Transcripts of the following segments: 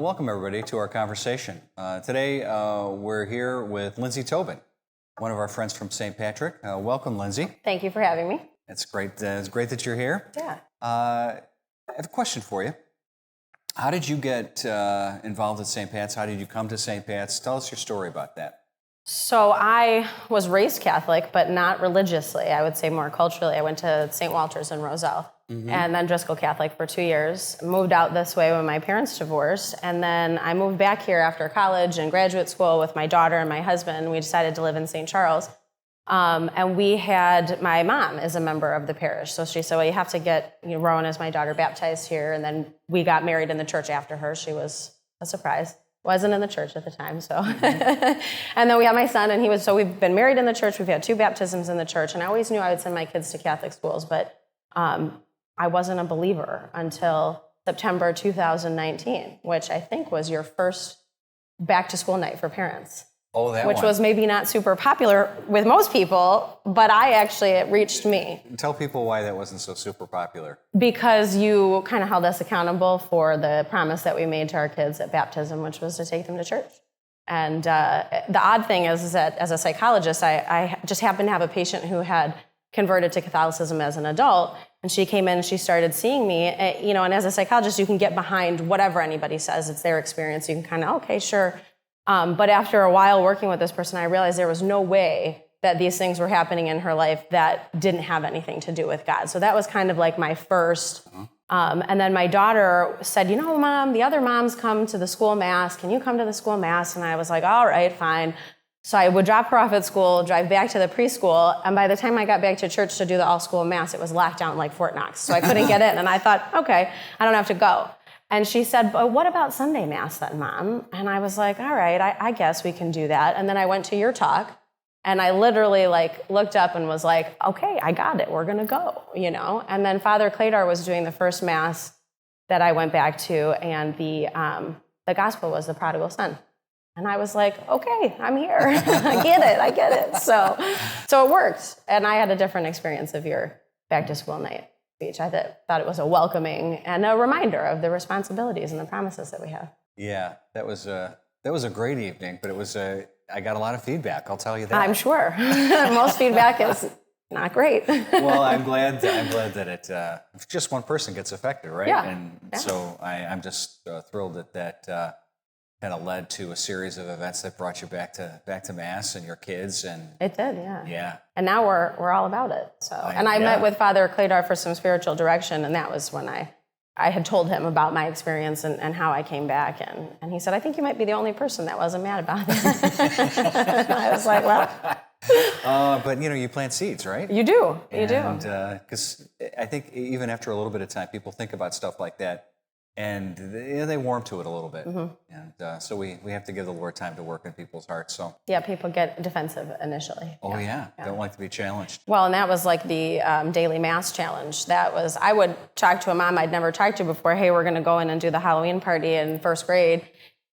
Welcome, everybody, to our conversation. Today, we're here with Lindsay Tobin, one of our friends from St. Patrick. Welcome, Lindsay. Thank you for having me. It's great. It's great that you're here. Yeah. I have a question for you. How did you get involved at St. Pat's? How did you come to St. Pat's? Tell us your story about that. So I was raised Catholic, but not religiously. I would say more culturally. I went to St. Walter's in Roselle, and then Driscoll Catholic for 2 years. Moved out this way when my parents divorced, and then I moved back here after college and graduate school with my daughter and my husband. We decided to live in St. Charles, and we had, my mom is a member of the parish, so she said, well, you have to get Rowan as my daughter baptized here, and then we got married in the church after her. She was a surprise. Wasn't in the church at the time, so. And then we had my son, and so we've been married in the church. We've had 2 baptisms in the church, and I always knew I would send my kids to Catholic schools, but I wasn't a believer until September 2019, which I think was your first back to school night for parents. Oh, that which one. was maybe not super popular with most people, but it reached me. Tell people why that wasn't so super popular. Because you kind of held us accountable for the promise that we made to our kids at baptism, which was to take them to church. And the odd thing is that as a psychologist, I just happened to have a patient who had converted to Catholicism as an adult, and she came in and she started seeing me, and as a psychologist, you can get behind whatever anybody says. It's their experience. You can kind of, okay, sure. But after a while working with this person, I realized there was no way that these things were happening in her life that didn't have anything to do with God. So that was kind of like my first. And then my daughter said, Mom, the other moms come to the school mass. Can you come to the school mass? And I was like, all right, fine. So I would drop her off at school, drive back to the preschool. And by the time I got back to church to do the all-school mass, it was locked down like Fort Knox. So I couldn't get in. And I thought, okay, I don't have to go. And she said, but what about Sunday Mass then, Mom? And I was like, all right, I guess we can do that. And then I went to your talk, and I literally looked up and was like, okay, I got it. We're going to go, And then Father Cladar was doing the first Mass that I went back to, and the gospel was the prodigal son. And I was like, okay, I'm here. I get it. So it worked. And I had a different experience of your back to school night speech. I thought it was a welcoming and a reminder of the responsibilities and the promises that we have. Yeah, that was a great evening, but I got a lot of feedback. I'll tell you that. I'm sure. Most feedback is not great. Well, I'm glad that if just one person gets affected, right? Yeah. And so I'm just thrilled that kind of led to a series of events that brought you back to Mass and your kids, and it did, yeah. Yeah. And now we're all about it. So, I met with Father Cladar for some spiritual direction, and that was when I had told him about my experience and how I came back, and he said, I think you might be the only person that wasn't mad about it. And I was like, well. But you plant seeds, right? You do. Because I think even after a little bit of time, people think about stuff like that, and they warm to it a little bit. And so we have to give the Lord time to work in people's hearts. So yeah, people get defensive initially. Oh yeah. Don't like to be challenged. Well, and that was like the daily Mass challenge. I would talk to a mom I'd never talked to before. Hey, we're going to go in and do the Halloween party in first grade.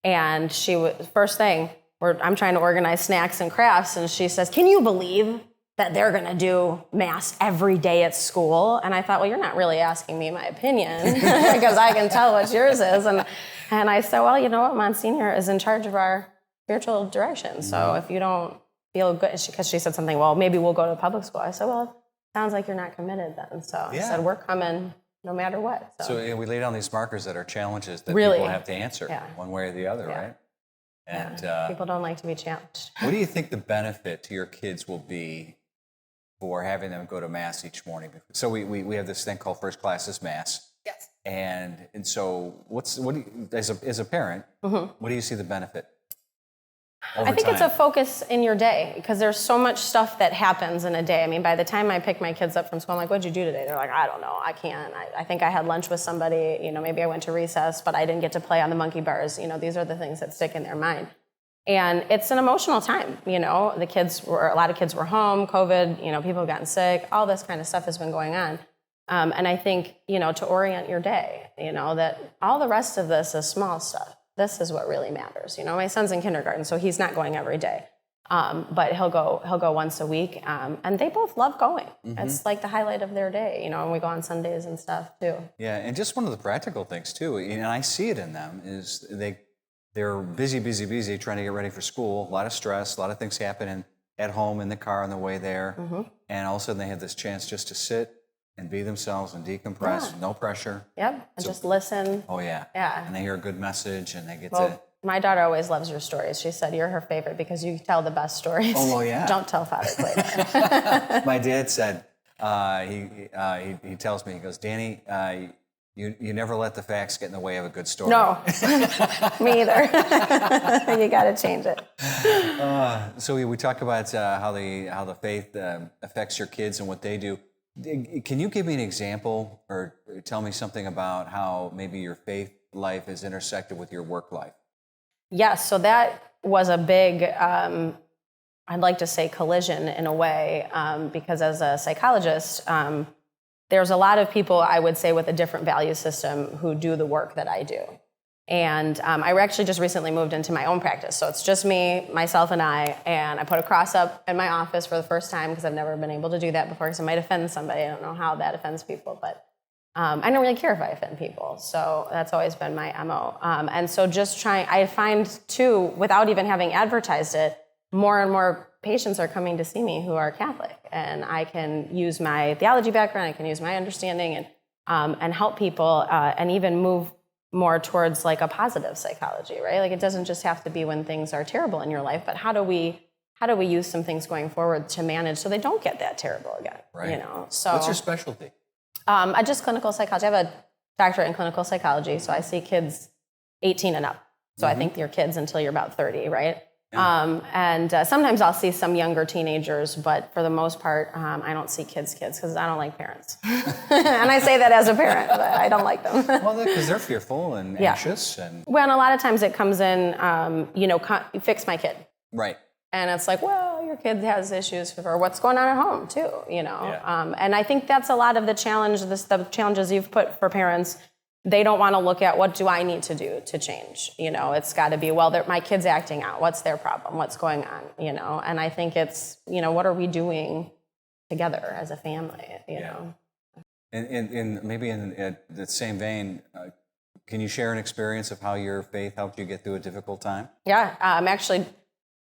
And she was, first thing, I'm trying to organize snacks and crafts. And she says, can you believe that they're going to do Mass every day at school? And I thought, well, you're not really asking me my opinion because I can tell what yours is. And I said, well, you know what? Monsignor is in charge of our spiritual direction. So if you don't feel good, because she said something, well, maybe we'll go to public school. I said, well, sounds like you're not committed then. So I said, we're coming no matter what. So we lay down these markers that are challenges that really? People have to answer one way or the other, right? And people don't like to be challenged. What do you think the benefit to your kids will be for having them go to Mass each morning? So we have this thing called First Classes Mass. Yes. And so what do you, as a parent, what do you see the benefit? I think it's a focus in your day, because there's so much stuff that happens in a day. I mean, by the time I pick my kids up from school, I'm like, what'd you do today? They're like, I don't know, I can't. I think I had lunch with somebody, maybe I went to recess, but I didn't get to play on the monkey bars. These are the things that stick in their mind. And it's an emotional time, a lot of kids were home, COVID, people have gotten sick, all this kind of stuff has been going on. And I think, to orient your day, that all the rest of this is small stuff. This is what really matters. My son's in kindergarten, so he's not going every day. But he'll go once a week, and they both love going. It's like the highlight of their day, and we go on Sundays and stuff too. Yeah, and just one of the practical things too, and I see it in them, is they're busy trying to get ready for school, a lot of stress, a lot of things happening at home, in the car, on the way there, and all of a sudden they have this chance just to sit and be themselves and decompress, no pressure. Yep, and just listen. Oh yeah. Yeah. And they hear a good message, and they get Well, to... my daughter always loves your stories. She said you're her favorite because you tell the best stories. Oh, well, yeah. Don't tell Father later. My dad said, he tells me, he goes, Danny, you never let the facts get in the way of a good story. No, me either. You got to change it. So we talk about how the faith affects your kids and what they do. Can you give me an example or tell me something about how maybe your faith life is intersected with your work life? Yes, so that was a big, I'd like to say collision in a way, because as a psychologist, there's a lot of people, I would say, with a different value system who do the work that I do. And I actually just recently moved into my own practice. So it's just me, myself, and I put a cross up in my office for the first time because I've never been able to do that before because it might offend somebody. I don't know how that offends people, but I don't really care if I offend people. So that's always been my MO. And so I find too, without even having advertised it, more and more patients are coming to see me who are Catholic. And I can use my theology background, I can use my understanding and help people and even move more towards like a positive psychology, right? Like it doesn't just have to be when things are terrible in your life, but how do we use some things going forward to manage so they don't get that terrible again? Right. So what's your specialty? I just clinical psychology. I have a doctorate in clinical psychology, so I see kids 18 and up. So I think you're kids until you're about 30, right? Yeah. And sometimes I'll see some younger teenagers, but for the most part, I don't see kids because I don't like parents. And I say that as a parent, but I don't like them. Well, because they're fearful and anxious. Well, and a lot of times it comes in, fix my kid. Right. And it's like, well, your kid has issues for what's going on at home too, Yeah. And I think that's a lot of the challenge, the challenges you've put for parents. They don't want to look at what do I need to do to change. It's got to be, well, my kid's acting out. What's their problem? What's going on? And I think it's, what are we doing together as a family? You know. And maybe in the same vein, can you share an experience of how your faith helped you get through a difficult time? Yeah, actually.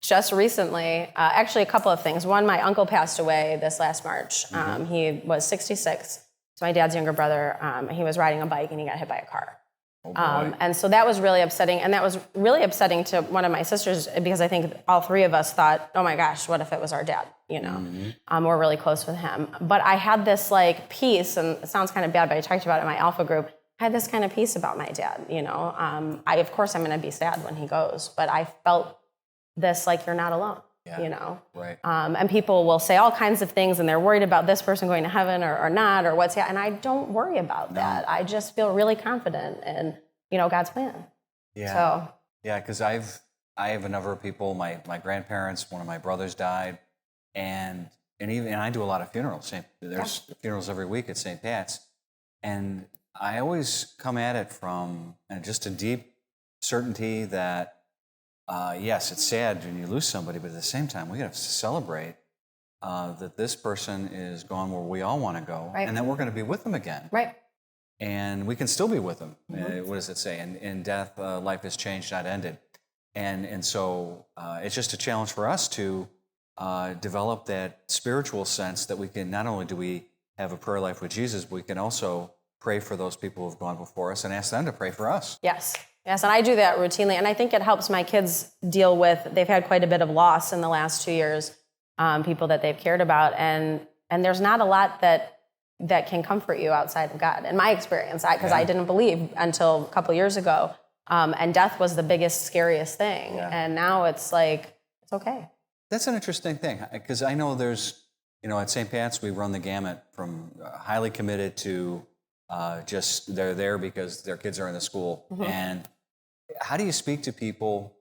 Just recently, actually a couple of things. One, my uncle passed away this last March. He was 66. So my dad's younger brother, he was riding a bike and he got hit by a car. Oh boy. And so that was really upsetting. And that was really upsetting to one of my sisters because I think all three of us thought, oh my gosh, what if it was our dad? We're really close with him. But I had this like peace, and it sounds kind of bad, but I talked about it in my Alpha group. I had this kind of peace about my dad, of course I'm going to be sad when he goes, but I felt this like you're not alone. Right. And people will say all kinds of things and they're worried about this person going to heaven or not or what's and I don't worry about that. I just feel really confident in, God's plan. Yeah. So. Yeah, because I have a number of people, my grandparents, one of my brothers died, and I do a lot of funerals. There's funerals every week at St. Pat's. And I always come at it from just a deep certainty that yes, it's sad when you lose somebody, but at the same time, we have to celebrate that this person is gone where we all want to go, and that we're going to be with them again. Right. And we can still be with them. What does it say? In death, life is changed, not ended. And so it's just a challenge for us to develop that spiritual sense that we can, not only do we have a prayer life with Jesus, but we can also pray for those people who have gone before us and ask them to pray for us. Yes, and I do that routinely, and I think it helps my kids deal with, they've had quite a bit of loss in the last 2 years, people that they've cared about, and there's not a lot that can comfort you outside of God, in my experience, because I didn't believe until a couple years ago, and death was the biggest, scariest thing, and now it's like, it's okay. That's an interesting thing, because I know there's, at St. Pat's, we run the gamut from highly committed to just they're there because their kids are in the school. And how do you speak to people,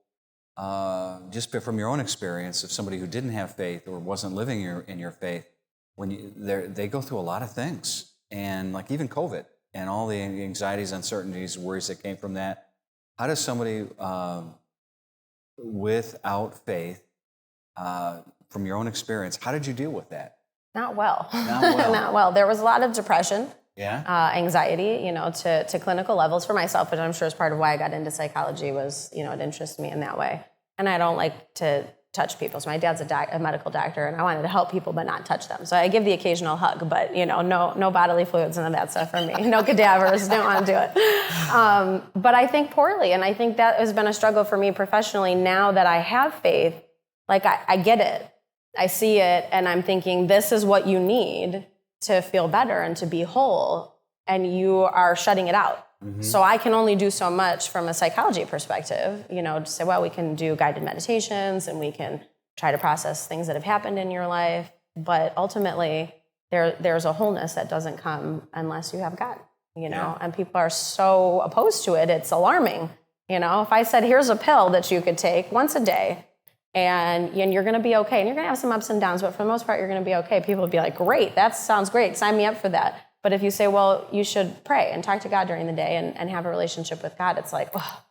just from your own experience, of somebody who didn't have faith or wasn't living in your faith, when they go through a lot of things, and like even COVID and all the anxieties, uncertainties, worries that came from that? How does somebody without faith from your own experience, how did you deal with that? Not well. Not well. Not well. There was a lot of depression, Yeah. anxiety, to clinical levels for myself, which I'm sure is part of why I got into psychology was, it interested me in that way. And I don't like to touch people. So my dad's a medical doctor, and I wanted to help people but not touch them. So I give the occasional hug, but no bodily fluids, none of that stuff for me. No cadavers, don't want to do it. But I think poorly, and I think that has been a struggle for me professionally. Now that I have faith, like I get it, I see it, and I'm thinking this is what you need to feel better and to be whole, and you are shutting it out. Mm-hmm. So I can only do so much from a psychology perspective, to say, well, we can do guided meditations and we can try to process things that have happened in your life. But ultimately, there's a wholeness that doesn't come unless you have God, Yeah. and people are so opposed to it. It's alarming. If I said, here's a pill that you could take once a day and you're going to be okay, and you're going to have some ups and downs, but for the most part, you're going to be okay. People would be like, great, that sounds great. Sign me up for that. But if you say, well, you should pray and talk to God during the day and have a relationship with God, it's like, oh,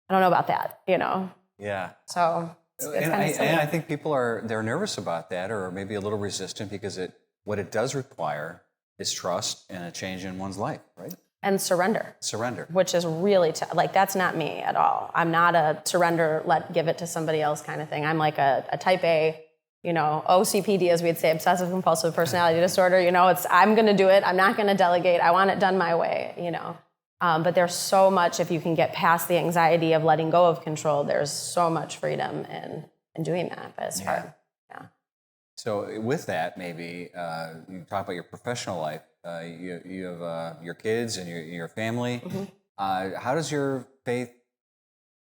I don't know about that, Yeah. So it's kind of silly. And I think people they're nervous about that, or maybe a little resistant, because what it does require is trust and a change in one's life, right? And surrender. Surrender. Which is really, that's not me at all. I'm not a surrender, give it to somebody else kind of thing. I'm like a type A, OCPD, as we'd say, obsessive compulsive personality disorder. I'm going to do it. I'm not going to delegate. I want it done my way, But there's so much, if you can get past the anxiety of letting go of control, there's so much freedom in doing that, but it's hard. Yeah. So with that, maybe you talk about your professional life. You have your kids and your family. Mm-hmm. How does your faith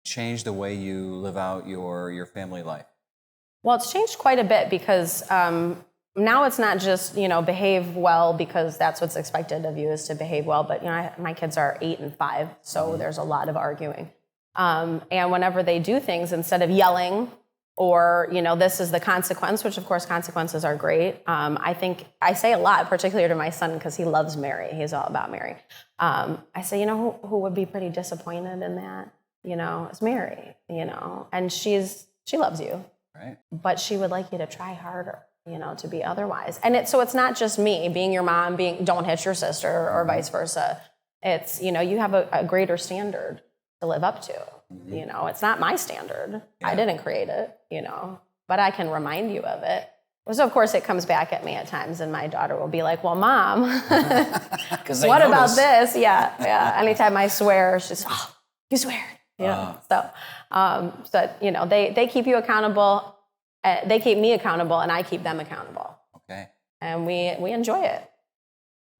change the way you live out your family life? Well, it's changed quite a bit because now it's not just, behave well because that's what's expected of you is to behave well. But, my kids are 8 and 5, so mm-hmm. there's a lot of arguing. And whenever they do things, instead of yelling or, this is the consequence, which of course consequences are great. I think I say a lot, particularly to my son, because he loves Mary. He's all about Mary. I say, who would be pretty disappointed in that? It's Mary, and she loves you. Right. But she would like you to try harder, to be otherwise. And so it's not just me being your mom, don't hit your sister or vice versa. It's, you have a greater standard to live up to. Mm-hmm. It's not my standard. Yeah. I didn't create it, but I can remind you of it. So of course it comes back at me at times, and my daughter will be like, well, Mom, what about this? Yeah. Anytime I swear, she's, oh, you swear. They keep you accountable. They keep me accountable, and I keep them accountable. Okay. And we enjoy it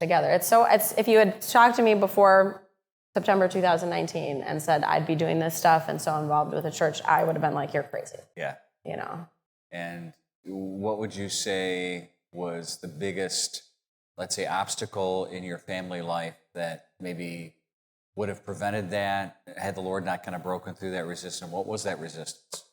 together. It's if you had talked to me before September 2019 and said I'd be doing this stuff and so involved with the church, I would have been like, you're crazy. Yeah. And what would you say was the biggest, let's say, obstacle in your family life that maybe would have prevented that had the Lord not kind of broken through that resistance? What was that resistance?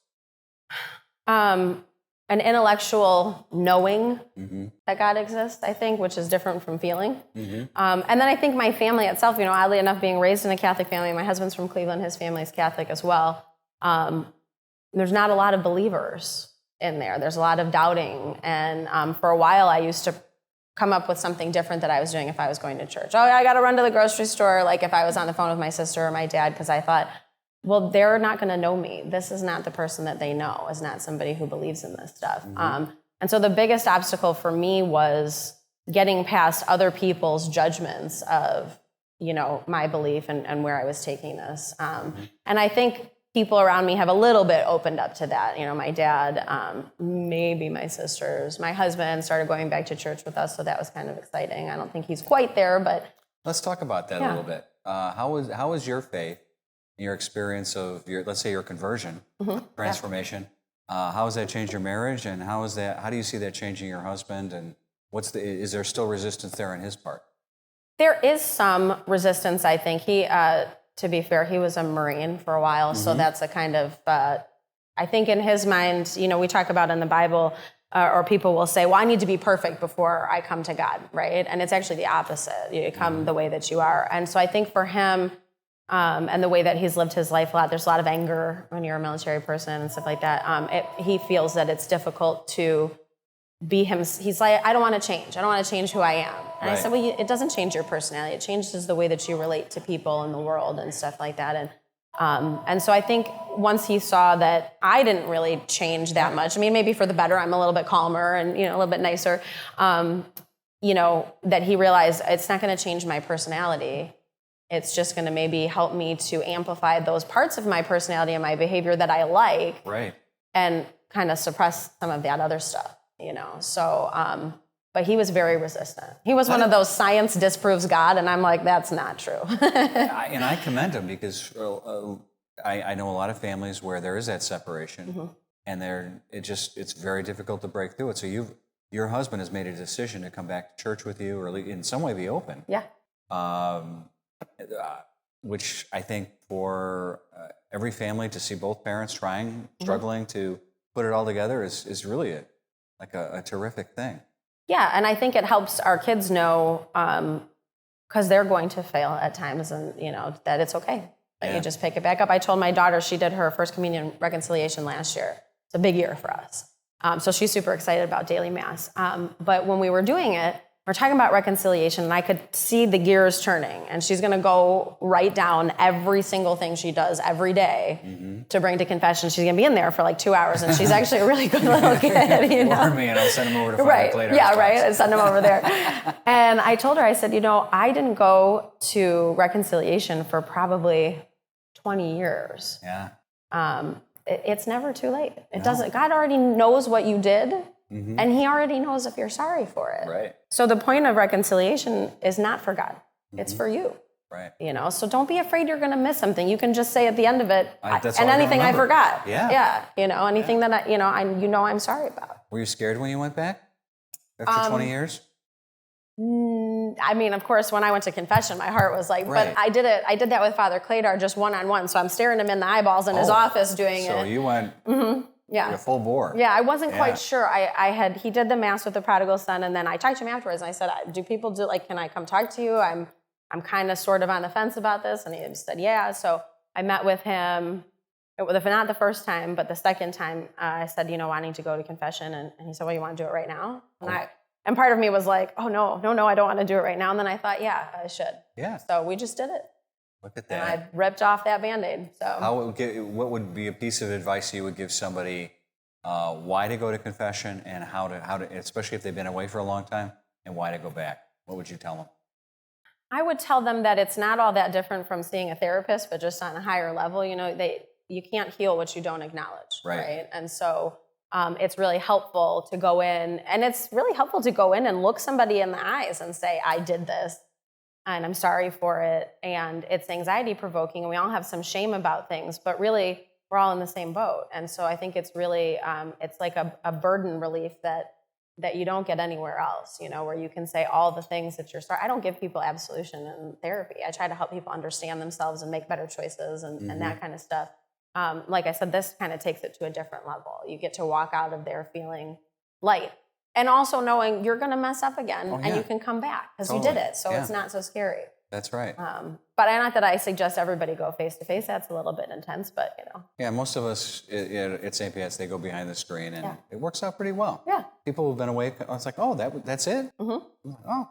An intellectual knowing mm-hmm. that God exists, I think, which is different from feeling. Mm-hmm. And then I think my family itself, oddly enough, being raised in a Catholic family, my husband's from Cleveland, his family's Catholic as well. There's not a lot of believers in there. There's a lot of doubting. And for a while, I used to come up with something different that I was doing if I was going to church. Oh, I got to run to the grocery store, like if I was on the phone with my sister or my dad, because I thought, well, they're not going to know me. This is not the person that they know. It's not somebody who believes in this stuff. Mm-hmm. And so the biggest obstacle for me was getting past other people's judgments of, my belief and where I was taking this. Mm-hmm. And I think people around me have a little bit opened up to that. My dad, maybe my sisters, my husband started going back to church with us, so that was kind of exciting. I don't think he's quite there, but let's talk about that a little bit. How was your faith, your experience of let's say your conversion, mm-hmm. transformation? How has that changed your marriage, and how do you see that changing your husband? And is there still resistance there on his part? There is some resistance, I think. He, to be fair, he was a Marine for a while, mm-hmm. so that's a kind of, I think in his mind, we talk about in the Bible, or people will say, well, I need to be perfect before I come to God, right? And it's actually the opposite. You come mm-hmm. the way that you are. And so I think for him, and the way that he's lived his life a lot. There's a lot of anger when you're a military person and stuff like that. He feels that it's difficult to be him. He's like, I don't want to change. I don't want to change who I am. And I said, well, it doesn't change your personality. It changes the way that you relate to people in the world and stuff like that. And so I think once he saw that I didn't really change that much, I mean, maybe for the better, I'm a little bit calmer and, a little bit nicer, that he realized it's not going to change my personality. It's just going to maybe help me to amplify those parts of my personality and my behavior that I like. Right. And kind of suppress some of that other stuff, So, but he was very resistant. He was one of those science disproves God, and I'm like, that's not true. And I commend him because I know a lot of families where there is that separation, and it's very difficult to break through it. So your husband has made a decision to come back to church with you, or in some way be open. Yeah. Which I think for every family to see both parents struggling to put it all together is really a terrific thing. Yeah, and I think it helps our kids know, because they're going to fail at times, and that it's okay. That you just pick it back up. I told my daughter, she did her first communion reconciliation last year. It's a big year for us. So she's super excited about daily mass. But when we were doing it, we're talking about reconciliation, and I could see the gears turning, and she's going to go write down every single thing she does every day to bring to confession. She's going to be in there for like 2 hours, and she's actually a really good little kid, Or me, and I'll send him over to Right. later. Yeah, right. And send him over there. And I told her, I said, I didn't go to reconciliation for probably 20 years. Yeah. It's never too late. It doesn't. God already knows what you did. And he already knows if you're sorry for it. Right. So the point of reconciliation is not for God. It's for you. Right. So don't be afraid you're going to miss something. You can just say at the end of it, that's and all I anything I remember. forgot. Yeah. Yeah. Anything that I'm sorry about. Were you scared when you went back after 20 years? I mean, of course, when I went to confession, my heart was like, but I did that with Father Cladar just one-on-one. So I'm staring him in the eyeballs in his office doing it. So you went full bore. Yeah, I wasn't quite sure. He did the mass with the prodigal son, and then I talked to him afterwards, and I said, do people can I come talk to you? I'm kind of sort of on the fence about this. And he said, yeah. So I met with him, not the first time, but the second time. I said, wanting to go to confession. And he said, well, you want to do it right now? And part of me was like, oh, no, I don't want to do it right now. And then I thought, yeah, I should. Yeah. So we just did it. Look at that. And I ripped off that Band-Aid. So what would be a piece of advice you would give somebody why to go to confession, and how to, especially if they've been away for a long time, and why to go back? What would you tell them? I would tell them that it's not all that different from seeing a therapist, but just on a higher level. You can't heal what you don't acknowledge, right? And so it's really helpful to go in, and it's really helpful to go in and look somebody in the eyes and say, I did this, and I'm sorry for it, and it's anxiety provoking, and we all have some shame about things, but really we're all in the same boat. And so I think it's really, it's like a burden relief that you don't get anywhere else, where you can say all the things that you're sorry. I don't give people absolution in therapy. I try to help people understand themselves and make better choices and that kind of stuff. Like I said, this kind of takes it to a different level. You get to walk out of there feeling light, and also knowing you're going to mess up again, and you can come back because you did it. So it's not so scary. That's right. But not that I suggest everybody go face to face. That's a little bit intense, but Yeah, most of us at St. Pat's, they go behind the screen, and it works out pretty well. Yeah. People who've been away, it's like, oh, that's it? Oh,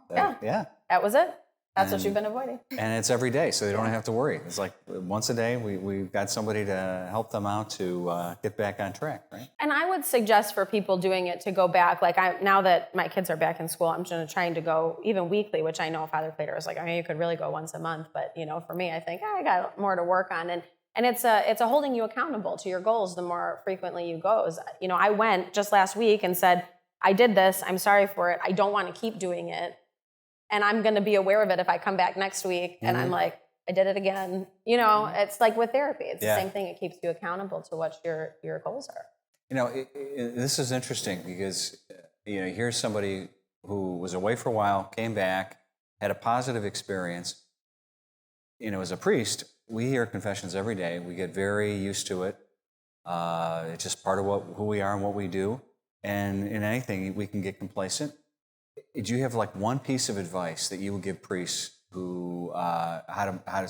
that was it. That's what you've been avoiding. And it's every day, so they don't have to worry. It's like once a day, we've got somebody to help them out to get back on track, right? And I would suggest for people doing it to go back. Now that my kids are back in school, I'm trying to go even weekly, which I know Father Cladar is like, you could really go once a month. But, for me, I think I got more to work on. And it's a holding you accountable to your goals the more frequently you go. I went just last week and said, I did this. I'm sorry for it. I don't want to keep doing it. And I'm going to be aware of it if I come back next week. And I'm like, I did it again. It's like with therapy. It's the same thing. It keeps you accountable to what your goals are. This is interesting because, here's somebody who was away for a while, came back, had a positive experience. As a priest, we hear confessions every day. We get very used to it. It's just part of who we are and what we do. And in anything, we can get complacent. Do you have one piece of advice that you would give priests who how to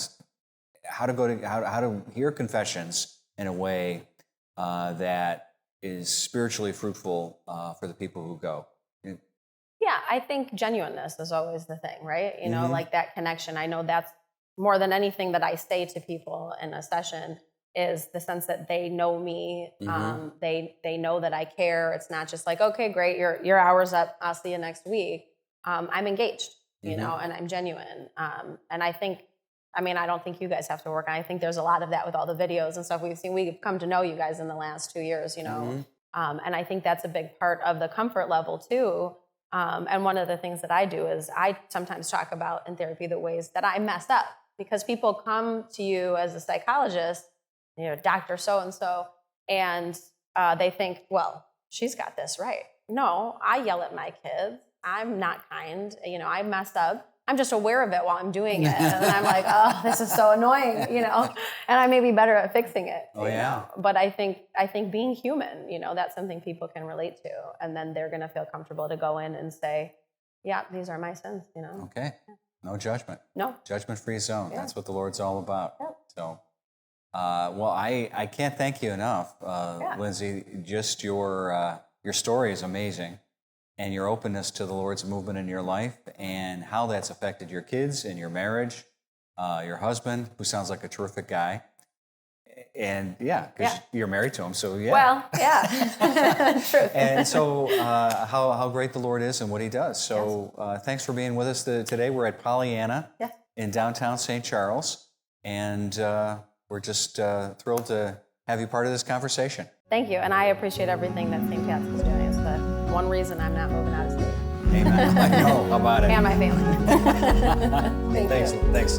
how to hear confessions in a way that is spiritually fruitful for the people who go. Yeah, I think genuineness is always the thing, right? You know, like that connection. I know that's more than anything that I say to people in a session is the sense that they know me. They know that I care. It's not just like, okay, great, your hour's up. I'll see you next week. I'm engaged, you know, and I'm genuine. And I think, I mean, I don't think you guys have to work on. I think there's a lot of that with all the videos and stuff we've seen. We've come to know you guys in the last 2 years, you know. And I think that's a big part of the comfort level too. And one of the things that I do is I sometimes talk about in therapy the ways that I messed up, because people come to you as a psychologist, you know, Dr. So-and-so, and they think, well, she's got this right. No, I yell at my kids. I'm not kind. You know, I messed up. I'm just aware of it while I'm doing it. And I'm like, oh, this is so annoying, you know, and I may be better at fixing it. Oh, yeah. Know? But I think being human, you know, that's something people can relate to. And then they're going to feel comfortable to go in and say, yeah, these are my sins, you know. Okay. No judgment. No. Judgment-free zone. Yeah. That's what the Lord's all about. Yep. So, well, I can't thank you enough, Lindsay. Just your story is amazing. And your openness to the Lord's movement in your life and how that's affected your kids and your marriage, your husband, who sounds like a terrific guy. And because you're married to him, so yeah. Well, yeah, true. And so how great the Lord is and what he does. So thanks for being with us today. We're at Pollyanna in downtown St. Charles. And we're just thrilled to have you part of this conversation. Thank you. And I appreciate everything that St. Pat's is doing. It's the one reason I'm not moving out of state. Amen. I know. How about it? And my family. Thanks.